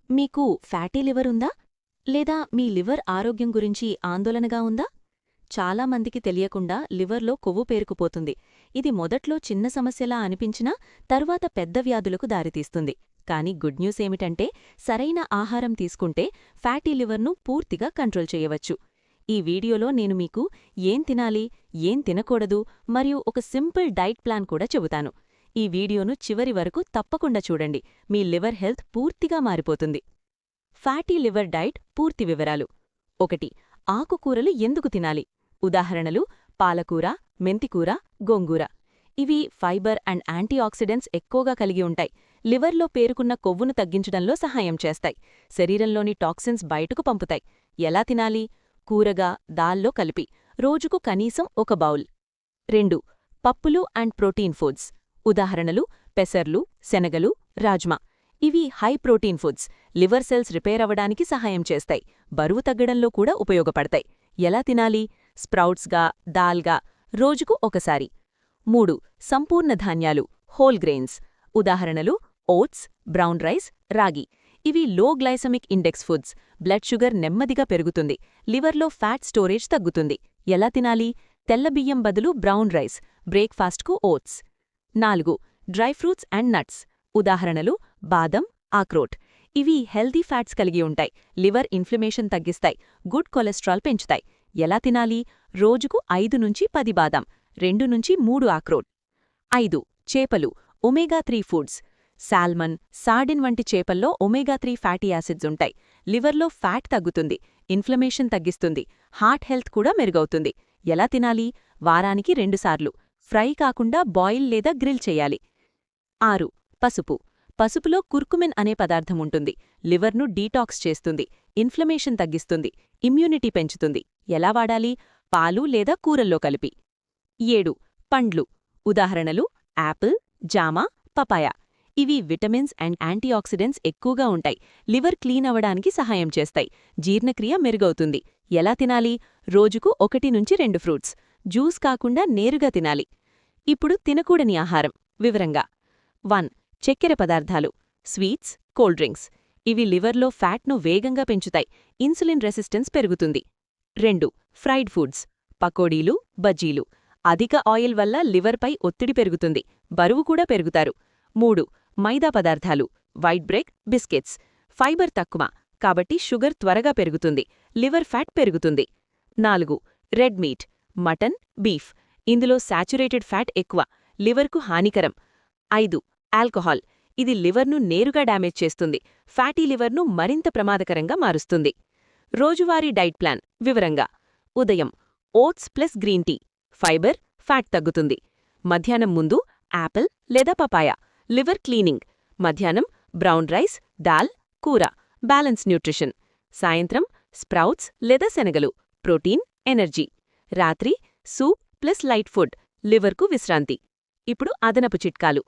మీకు fatty liver ఉందా? లేదా మీ లివర్ ఆరోగ్యం గురించి ఆందోళనగా ఉందా? చాలామందికి తెలియకుండా లివర్లో కొవ్వు పేరుకుపోతుంది. ఇది మొదట్లో చిన్న సమస్యలా అనిపించినా తరువాత పెద్ద వ్యాధులకు దారితీస్తుంది. కానీ గుడ్ న్యూస్ ఏమిటంటే సరైన ఆహారం తీసుకుంటే ఫ్యాటీ లివర్ను పూర్తిగా కంట్రోల్ చేయవచ్చు. ఈ వీడియోలో నేను మీకు ఏం తినాలి, ఏం తినకూడదు మరియు ఒక సింపుల్ డైట్ ప్లాన్ కూడా చెబుతాను. ఈ వీడియోను చివరి వరకు తప్పకుండా చూడండి. మీ లివర్ హెల్త్ పూర్తిగా మారిపోతుంది. ఫ్యాటీ లివర్ డైట్ పూర్తి వివరాలు. 1. ఆకుకూరలు ఎందుకు తినాలి? ఉదాహరణలు: పాలకూర, మెంతికూర, గోంగూర. ఇవి ఫైబర్ అండ్ యాంటీఆక్సిడెంట్స్ ఎక్కువగా కలిగి ఉంటాయి. లివర్లో పేరుకున్న కొవ్వును తగ్గించడంలో సహాయం చేస్తాయి. శరీరంలోని టాక్సిన్స్ బయటకు పంపుతాయి. ఎలా తినాలి? కూరగా, దాల్లో కలిపి రోజుకు కనీసం ఒక బౌల్. 2. పప్పులు అండ్ ప్రోటీన్ ఫుడ్స్. ఉదాహరణలు: పెసర్లు, శనగలు, రాజ్మా. ఇవి high protein foods. Liver cells repair అవ్వడానికి సహాయం చేస్తాయి. బరువు తగ్గడంలో కూడా ఉపయోగపడతాయి. ఎలా తినాలి? స్ప్రౌట్స్గా, దాల్గా, రోజుకు ఒకసారి. 3. సంపూర్ణ ధాన్యాలు, హోల్ గ్రెయిన్స్. ఉదాహరణలు: ఓట్స్, బ్రౌన్ రైస్, రాగి. ఇవి లో glycaemic index foods. Blood sugar నెమ్మదిగా పెరుగుతుంది. లివర్లో ఫ్యాట్ స్టోరేజ్ తగ్గుతుంది. ఎలా తినాలి? తెల్ల బియ్యం బదులు బ్రౌన్ రైస్. బ్రేక్ఫాస్ట్కు oats. 4. Dry fruits and nuts. ఉదాహరణలు: బాదం, ఆక్రోట్. ఇవి హెల్దీ ఫ్యాట్స్ కలిగి ఉంటాయి. లివర్ ఇన్ఫ్లమేషన్ తగ్గిస్తాయి. గుడ్ కొలెస్ట్రాల్ పెంచుతాయి. ఎలా తినాలి? రోజుకు 5-10 బాదం, 2-3 ఆక్రోట్. 5. చేపలు, ఒమేగా-3 ఫుడ్స్. సాల్మన్, సార్డిన్ వంటి చేపల్లో ఒమేగా-3 ఫ్యాటీ యాసిడ్స్ ఉంటాయి. లివర్లో ఫ్యాట్ తగ్గుతుంది. ఇన్ఫ్లమేషన్ తగ్గిస్తుంది. హార్ట్ హెల్త్ కూడా మెరుగవుతుంది. ఎలా తినాలి? వారానికి 2 సార్లు. ఫ్రై కాకుండా బాయిల్ లేదా గ్రిల్ చేయాలి. 6. పసుపు. పసుపులో కుర్కుమిన్ అనే పదార్థం ఉంటుంది. లివర్ను డీటాక్స్ చేస్తుంది. ఇన్ఫ్లమేషన్ తగ్గిస్తుంది. ఇమ్యూనిటీ పెంచుతుంది. ఎలా వాడాలి? పాలు లేదా కూరల్లో కలిపి. 7. పండ్లు. ఉదాహరణలు: యాపిల్, జామ, పపాయ. ఇవి విటమిన్స్ అండ్ యాంటీఆక్సిడెంట్స్ ఎక్కువగా ఉంటాయి. లివర్ క్లీన్ అవ్వడానికి సహాయం చేస్తాయి. జీర్ణక్రియ మెరుగవుతుంది. ఎలా తినాలి? రోజుకు 1-2 ఫ్రూట్స్. జ్యూస్ కాకుండా నేరుగా తినాలి. ఇప్పుడు తినకూడని ఆహారం వివరంగా. 1. చక్కెర పదార్థాలు, స్వీట్స్, కోల్డ్ డ్రింక్స్. ఇవి లివర్లో ఫ్యాట్ను వేగంగా పెంచుతాయి. ఇన్సులిన్ రెసిస్టెన్స్ పెరుగుతుంది. 2. ఫ్రైడ్ ఫుడ్స్, పకోడీలు, బజ్జీలు. అధిక ఆయిల్ వల్ల లివర్పై ఒత్తిడి పెరుగుతుంది. బరువు కూడా పెరుగుతారు. 3. మైదా పదార్థాలు, వైట్ బ్రెడ్, బిస్కెట్స్. ఫైబర్ తక్కువ కాబట్టి షుగర్ త్వరగా పెరుగుతుంది. లివర్ ఫ్యాట్ పెరుగుతుంది. 4. Red meat, mutton, beef. ఇందులో శాచురేటెడ్ ఫ్యాట్ ఎక్కువ. లివర్కు హానికరం. 5. ఆల్కహాల్. ఇది లివర్ను నేరుగా డ్యామేజ్ చేస్తుంది. ఫ్యాటీ లివర్ను మరింత ప్రమాదకరంగా మారుస్తుంది. రోజువారీ డైట్ ప్లాన్ వివరంగా. ఉదయం oats plus green tea. Fibre, fat తగ్గుతుంది. మధ్యాహ్నం ముందు యాపిల్ లేదా పపాయ. Liver cleaning. మధ్యాహ్నం బ్రౌన్ రైస్, దాల్, కూర. Balance nutrition. సాయంత్రం స్ప్రౌట్స్ లేదా శనగలు. Protein, energy. రాత్రి సూప్ ప్లస్ లైట్ ఫుడ్. లివర్కు విశ్రాంతి. ఇప్పుడు అదనపు చిట్కాలు.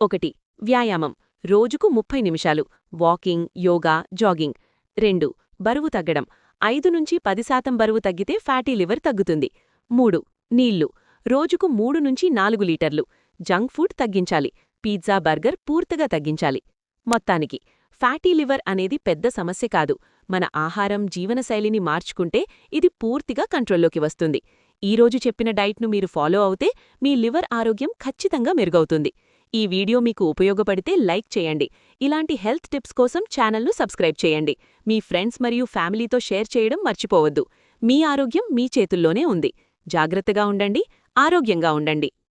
1. వ్యాయామం. రోజుకు 30 నిమిషాలు. Walking, yoga, jogging. 2. బరువు తగ్గడం. 5-10% బరువు తగ్గితే ఫ్యాటీ లివర్ తగ్గుతుంది. 3. నీళ్లు. రోజుకు 3-4 లీటర్లు. జంక్ ఫుడ్ తగ్గించాలి. పిజ్జా, బర్గర్ పూర్తిగా తగ్గించాలి. మొత్తానికి ఫ్యాటీ లివర్ అనేది పెద్ద సమస్య కాదు. మన ఆహారం, జీవనశైలిని మార్చుకుంటే ఇది పూర్తిగా కంట్రోల్లోకి వస్తుంది. ఈరోజు చెప్పిన డైట్ను మీరు ఫాలో అవుతే మీ లివర్ ఆరోగ్యం ఖచ్చితంగా మెరుగవుతుంది. ఈ వీడియో మీకు ఉపయోగపడితే లైక్ చేయండి. ఇలాంటి హెల్త్ టిప్స్ కోసం ఛానల్ను సబ్స్క్రైబ్ చేయండి. మీ ఫ్రెండ్స్ మరియు ఫ్యామిలీతో షేర్ చేయడం మర్చిపోవద్దు. మీ ఆరోగ్యం మీ చేతుల్లోనే ఉంది. జాగ్రత్తగా ఉండండి, ఆరోగ్యంగా ఉండండి.